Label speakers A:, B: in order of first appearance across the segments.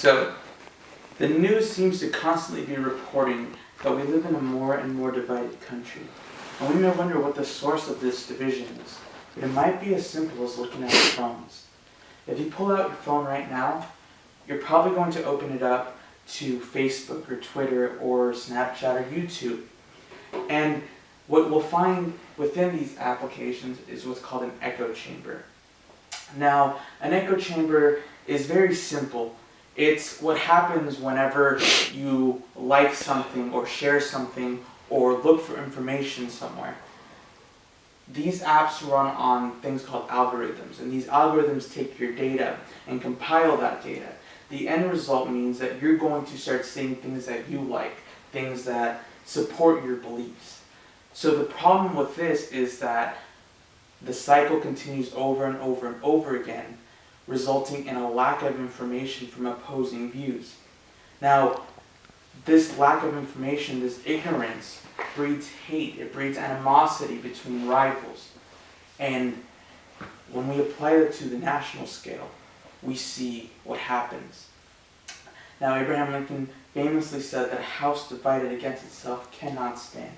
A: So, the news seems to constantly be reporting that we live in a more and more divided country. And we may wonder what the source of this division is. But it might be as simple as looking at our phones. If you pull out your phone right now, you're probably going to open it up to Facebook or Twitter or Snapchat or YouTube. And what we'll find within these applications is what's called an echo chamber. Now, an echo chamber is very simple. It's what happens whenever you like something or share something or look for information somewhere. These apps run on things called algorithms, and these algorithms take your data and compile that data. The end result means that you're going to start seeing things that you like, things that support your beliefs. So the problem with this is that the cycle continues over and over and over again, resulting in a lack of information from opposing views. Now, this lack of information, this ignorance, breeds hate, it breeds animosity between rivals. And when we apply it to the national scale, we see what happens. Now, Abraham Lincoln famously said that a house divided against itself cannot stand.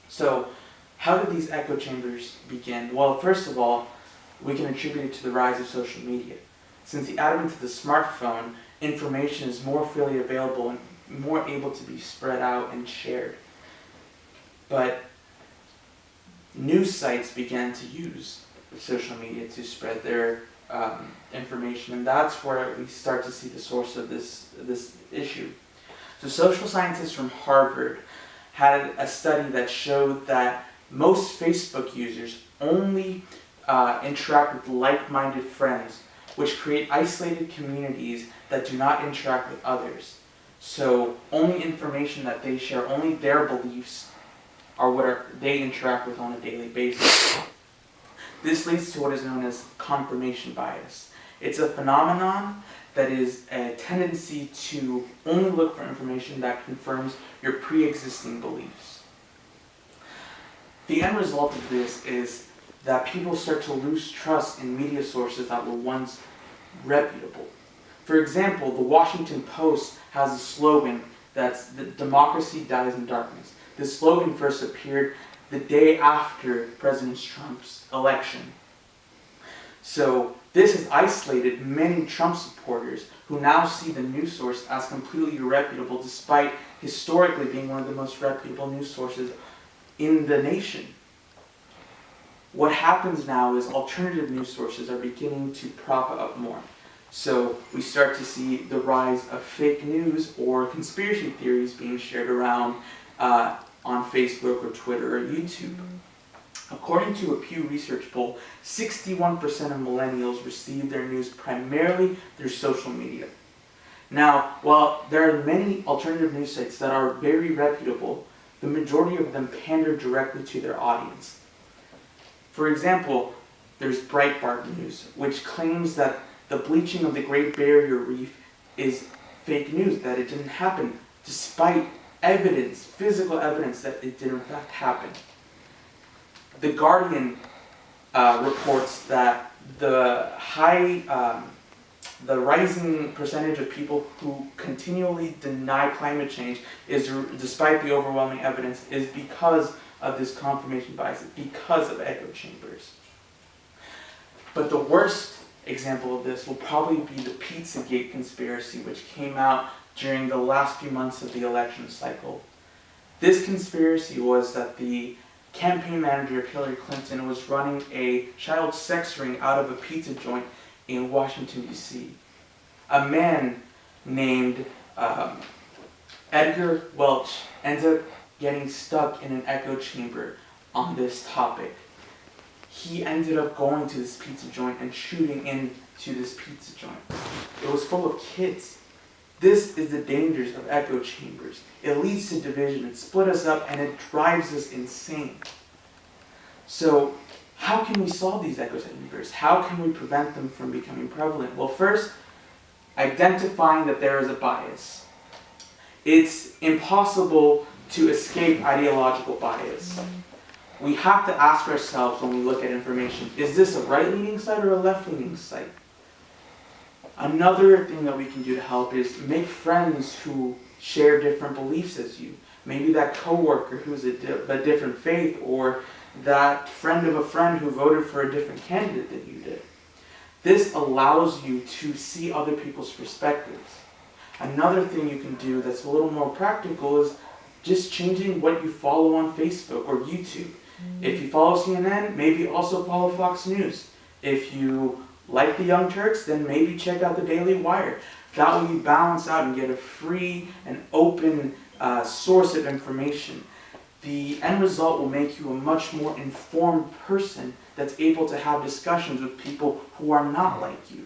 A: So, how did these echo chambers begin? Well, first of all, we can attribute it to the rise of social media. Since the advent of the smartphone, information is more freely available and more able to be spread out and shared. But news sites began to use social media to spread their information, and that's where we start to see the source of this issue. So social scientists from Harvard had a study that showed that most Facebook users only interact with like-minded friends, which create isolated communities that do not interact with others. So only information that they share, only their beliefs are what they interact with on a daily basis. This leads to what is known as confirmation bias. It's a phenomenon that is a tendency to only look for information that confirms your pre-existing beliefs. The end result of this is that people start to lose trust in media sources that were once reputable. For example, the Washington Post has a slogan that's "Democracy dies in darkness." This slogan first appeared the day after President Trump's election. So this has isolated many Trump supporters who now see the news source as completely irreputable, despite historically being one of the most reputable news sources in the nation. What happens now is alternative news sources are beginning to prop up more. So we start to see the rise of fake news or conspiracy theories being shared around on Facebook or Twitter or YouTube. According to a Pew Research poll, 61% of millennials receive their news primarily through social media. Now, while there are many alternative news sites that are very reputable, the majority of them pander directly to their audience. For example, there's Breitbart News, which claims that the bleaching of the Great Barrier Reef is fake news, that it didn't happen, despite evidence, physical evidence that it did in fact happen. The Guardian reports that the rising percentage of people who continually deny climate change is, despite the overwhelming evidence, is because of this confirmation bias, because of echo chambers. But the worst example of this will probably be the Pizzagate conspiracy, which came out during the last few months of the election cycle. This conspiracy was that the campaign manager of Hillary Clinton was running a child sex ring out of a pizza joint in Washington, D.C. A man named Edgar Welch ended up getting stuck in an echo chamber on this topic. He ended up going to this pizza joint and shooting into this pizza joint. It was full of kids. This is the dangers of echo chambers. It leads to division, it split us up, and it drives us insane. So, how can we solve these echo chambers? How can we prevent them from becoming prevalent? Well, first, identifying that there is a bias. It's impossible to escape ideological bias. We have to ask ourselves when we look at information, is this a right-leaning site or a left-leaning site? Another thing that we can do to help is make friends who share different beliefs as you. Maybe that coworker who's a different faith, or that friend of a friend who voted for a different candidate than you did. This allows you to see other people's perspectives. Another thing you can do that's a little more practical is just changing what you follow on Facebook or YouTube. If you follow CNN, maybe also follow Fox News. If you like the Young Turks, then maybe check out the Daily Wire. That way you balance out and get a free and open source of information. The end result will make you a much more informed person that's able to have discussions with people who are not like you.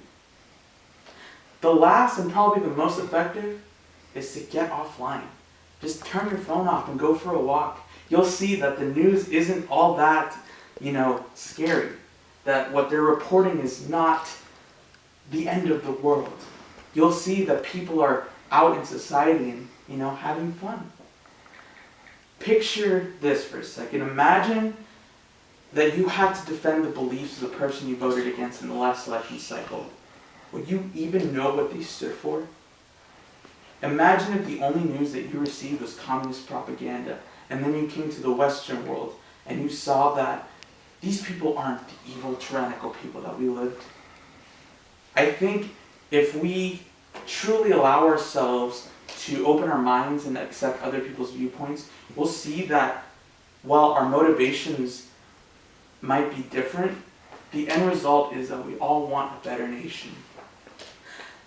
A: The last and probably the most effective is to get offline. Just turn your phone off and go for a walk. You'll see that the news isn't all that, scary. That what they're reporting is not the end of the world. You'll see that people are out in society and, having fun. Picture this for a second. Imagine that you had to defend the beliefs of the person you voted against in the last election cycle. Would you even know what they stood for? Imagine if the only news that you received was communist propaganda, and then you came to the Western world and you saw that these people aren't the evil, tyrannical people that we lived. I think if we truly allow ourselves to open our minds and accept other people's viewpoints, we'll see that while our motivations might be different, the end result is that we all want a better nation.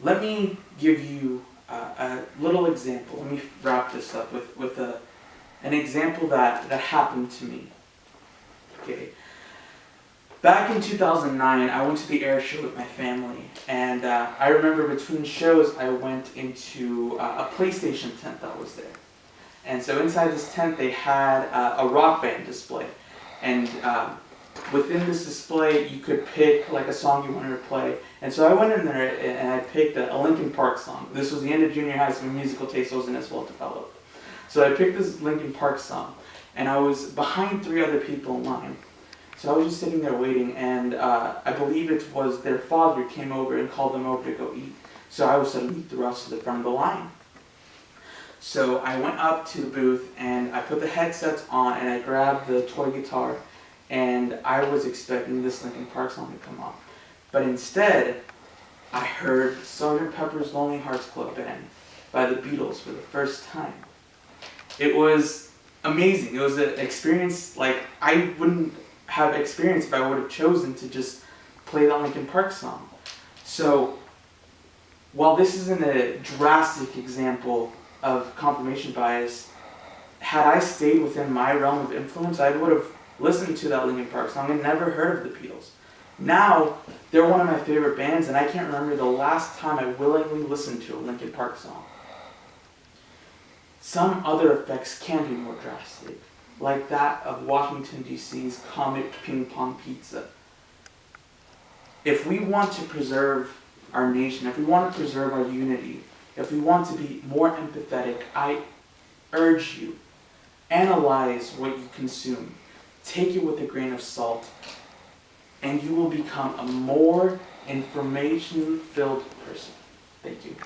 A: Let me give you a little example. Let me wrap this up with an example that happened to me. Okay. Back in 2009, I went to the air show with my family, and I remember between shows I went into a PlayStation tent that was there. And so inside this tent they had a rock band display, and within this display you could pick like a song you wanted to play. And so I went in there and I picked a Linkin Park song. This was the end of junior high, so my musical taste wasn't as well developed. So I picked this Linkin Park song, and I was behind 3 other people in line. So I was just sitting there waiting, and I believe it was their father came over and called them over to go eat. So I was suddenly thrust to the front of the line. So I went up to the booth, and I put the headsets on, and I grabbed the toy guitar, and I was expecting this Linkin Park song to come on. But instead, I heard Sgt. Pepper's Lonely Hearts Club Band by the Beatles for the first time. It was amazing. It was an experience like I wouldn't have experienced if I would have chosen to just play that Linkin Park song. So, while this isn't a drastic example of confirmation bias, had I stayed within my realm of influence, I would have listened to that Linkin Park song and never heard of the Beatles. Now, they're one of my favorite bands, and I can't remember the last time I willingly listened to a Linkin Park song. Some other effects can be more drastic, like that of Washington, D.C.'s Comet Ping Pong Pizza. If we want to preserve our nation, if we want to preserve our unity, if we want to be more empathetic, I urge you, analyze what you consume. Take it with a grain of salt, and you will become a more information-filled person. Thank you.